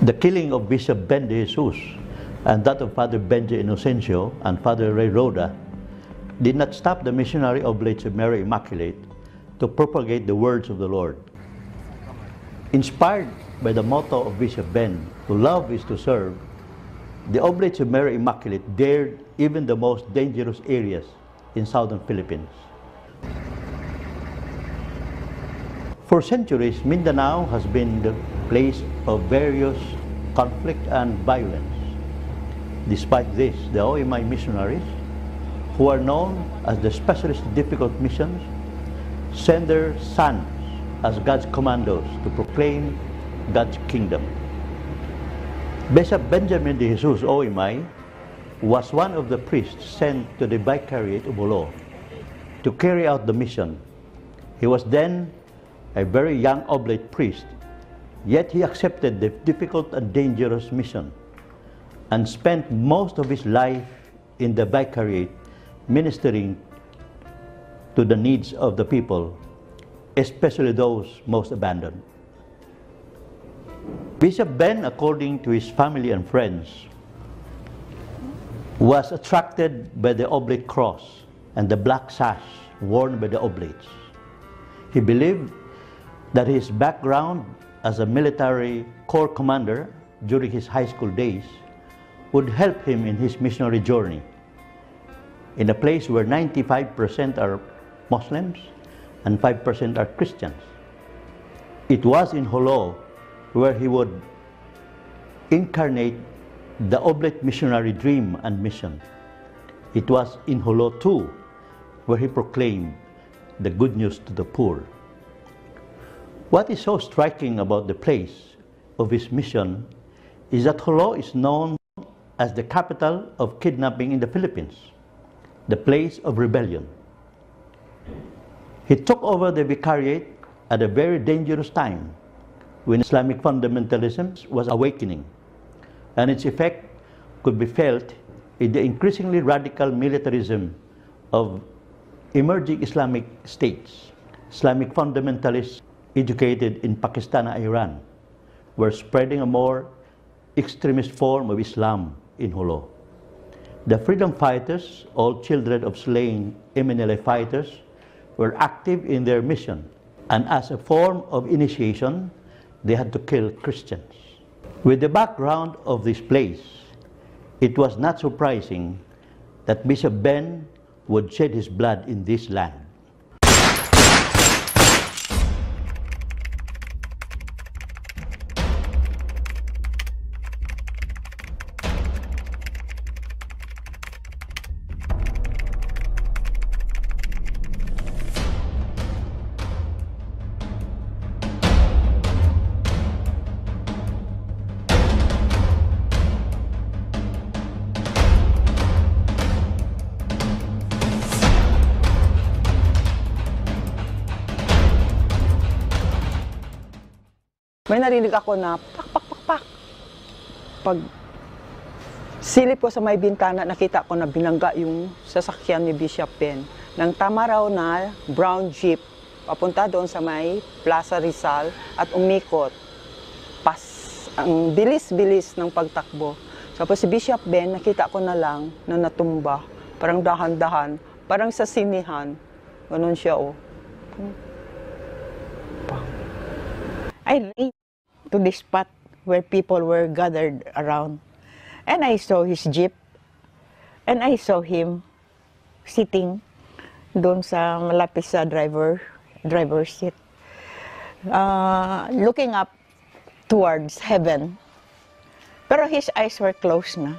The killing of Bishop Ben de Jesus and that of Father Benjamin Inocencio and Father Ray Roda did not stop the missionary Oblaci of Mary Immaculate to propagate the words of the Lord. Inspired by the motto of Bishop Ben, to love is to serve, the Oblaci of Mary Immaculate dared even the most dangerous areas in southern Philippines. For centuries, Mindanao has been the place of various conflict and violence. Despite this, the OMI missionaries, who are known as the specialist in difficult missions, send their sons as God's commandos to proclaim God's kingdom. Bishop Benjamin de Jesus OMI was one of the priests sent to the vicariate of Jolo to carry out the mission. He was then a very young oblate priest, yet he accepted the difficult and dangerous mission and spent most of his life in the vicariate ministering to the needs of the people, especially those most abandoned. Bishop Ben, according to his family and friends, was attracted by the oblate cross and the black sash worn by the oblates. He believed that his background as a military corps commander during his high school days would help him in his missionary journey in a place where 95% are Muslims and 5% are Christians. It was in Jolo where he would incarnate the oblate missionary dream and mission. It was in Jolo too where he proclaimed the good news to the poor. What is so striking about the place of his mission is that Jolo is known as the capital of kidnapping in the Philippines, the place of rebellion. He took over the vicariate at a very dangerous time when Islamic fundamentalism was awakening, and its effect could be felt in the increasingly radical militarism of emerging Islamic states. Islamic fundamentalists educated in Pakistan and Iran were spreading a more extremist form of Islam in Jolo. The freedom fighters, all children of slain MNLA fighters, were active in their mission, and as a form of initiation, they had to kill Christians. With the background of this place, it was not surprising that Bishop Ben would shed his blood in this land. May narinig ako na pak, pak, pak, pak. Pag silip ko sa may bintana, nakita ko na binangga yung sasakyan ni Bishop Ben. Nang tama raw na brown jeep, papunta doon sa may Plaza Rizal at umikot. Ang bilis-bilis ng pagtakbo. Tapos si Bishop Ben, nakita ko na lang na natumba. Parang dahan-dahan, parang sa sinihan. Ganon siya, oh. I ran to the spot where people were gathered around, and I saw his jeep, and I saw him sitting doon sa malapit sa driver's seat, looking up towards heaven, pero his eyes were closed na.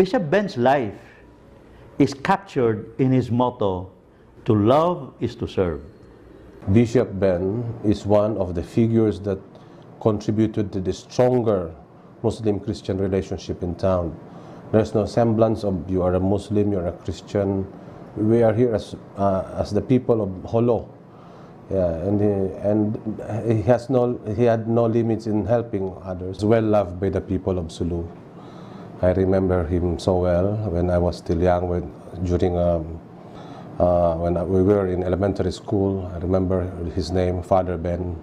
Bishop Ben's life is captured in his motto, "To love is to serve." Bishop Ben is one of the figures that contributed to the stronger Muslim-Christian relationship in town. There's no semblance of you are a Muslim, you're a Christian. We are here as the people of Jolo. Yeah, and he had no limits in helping others. Well loved by the people of Sulu. I remember him so well when I was still young. When we were in elementary school, I remember his name, Father Ben,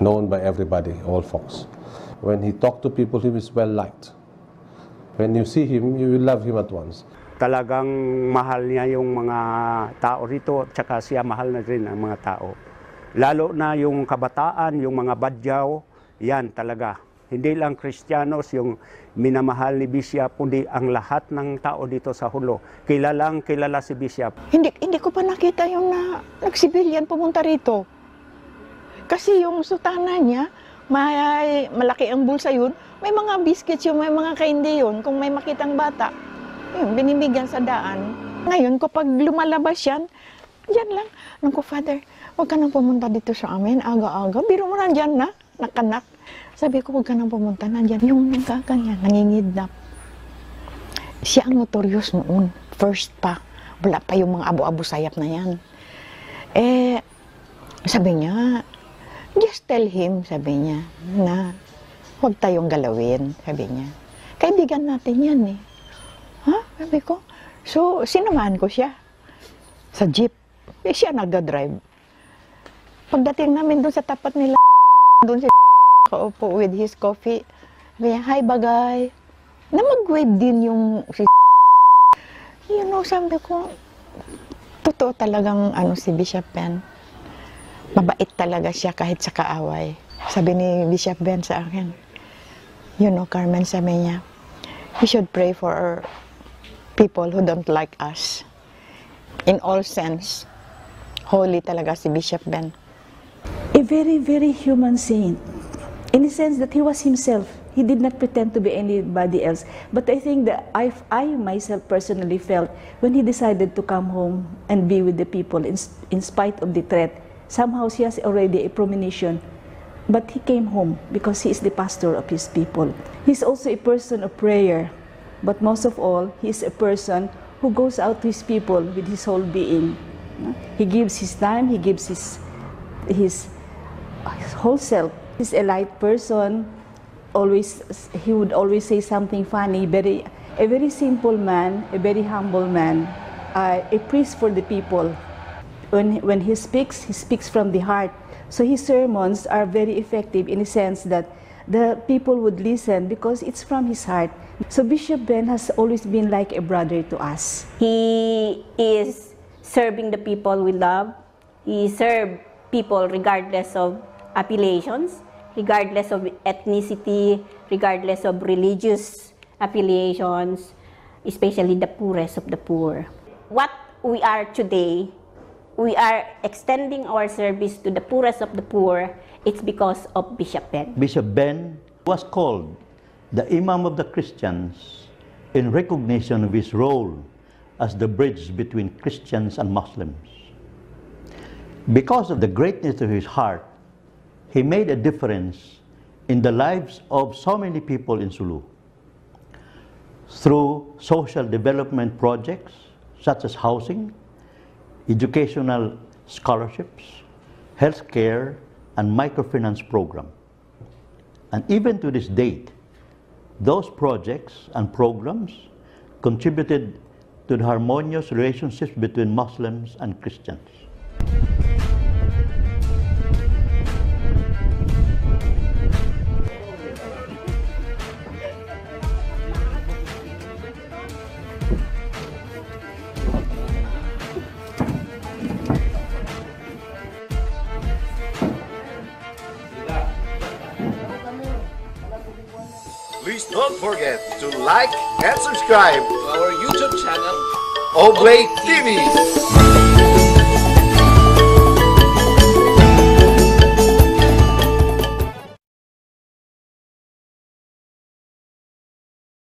known by everybody, all folks. When he talked to people, he was well liked. When you see him, you will love him at once. Talagang mahal niya yung mga tao rito, at saka siya mahal na rin ang mga tao. Lalo na yung kabataan, yung mga badyaw, yan talaga. Hindi lang Kristiyanos yung minamahal ni Bishop, kundi ang lahat ng tao dito sa Jolo. Kilala si Bishop. Hindi ko pa nakita yung nagsibilyan pumunta rito. Kasi yung sutana niya, malaki ang bulsa yun, may mga biscuits yun, may mga candy yun. Kung may makitang bata, yun, binibigyan sa daan. Ngayon, kapag lumalabas yan, yan lang. Nung ko, Father, huwag ka nang pumunta dito sa amin, aga-aga. Biro mo nandyan na, nakanak. Sabi ko, huwag ka nang pumunta, nandyan. Yung nagkaganyan, nangingidnap. Siya ang notorious noon. First pa. Wala pa yung mga abo-abo sayap na yan. Sabi niya, just tell him, sabi niya, na huwag tayong galawin, sabi niya. Kaibigan natin yan eh. Ha? Sabi ko. So, sinamahan ko siya sa jeep. Siya nagdadrive. Pagdating namin doon sa tapat nila, doon si kaupo with his coffee. Sabi niya, hi bagay. Na mag-wave din yung si you know, sabi ko, totoo talagang si Bishop Ben. Mabait talaga siya kahit sa kaaway. Sabi ni Bishop Ben sa akin, you know, Carmen, sabi niya, we should pray for our people who don't like us. In all sense, holy talaga si Bishop Ben. A very, very human saint. In the sense that he was himself. He did not pretend to be anybody else. But I think that I myself personally felt when he decided to come home and be with the people in spite of the threat, somehow he has already a premonition. But he came home because he is the pastor of his people. He's also a person of prayer. But most of all, he is a person who goes out to his people with his whole being. He gives his time, he gives his whole self. He's a light person. He would always say something funny. A very simple man, a very humble man, a priest for the people. When he speaks from the heart. So his sermons are very effective in the sense that the people would listen because it's from his heart. So Bishop Ben has always been like a brother to us. He is serving the people we love. He served people regardless of affiliations, regardless of ethnicity, regardless of religious affiliations, especially the poorest of the poor. What we are today, we are extending our service to the poorest of the poor. It's because of Bishop Ben. Bishop Ben was called the Imam of the Christians in recognition of his role as the bridge between Christians and Muslims. Because of the greatness of his heart, he made a difference in the lives of so many people in Sulu. Through social development projects such as housing, educational scholarships, healthcare, and microfinance program. And even to this date, those projects and programs contributed to the harmonious relationships between Muslims and Christians. Please don't forget to like and subscribe to our YouTube channel, Oblaci TV.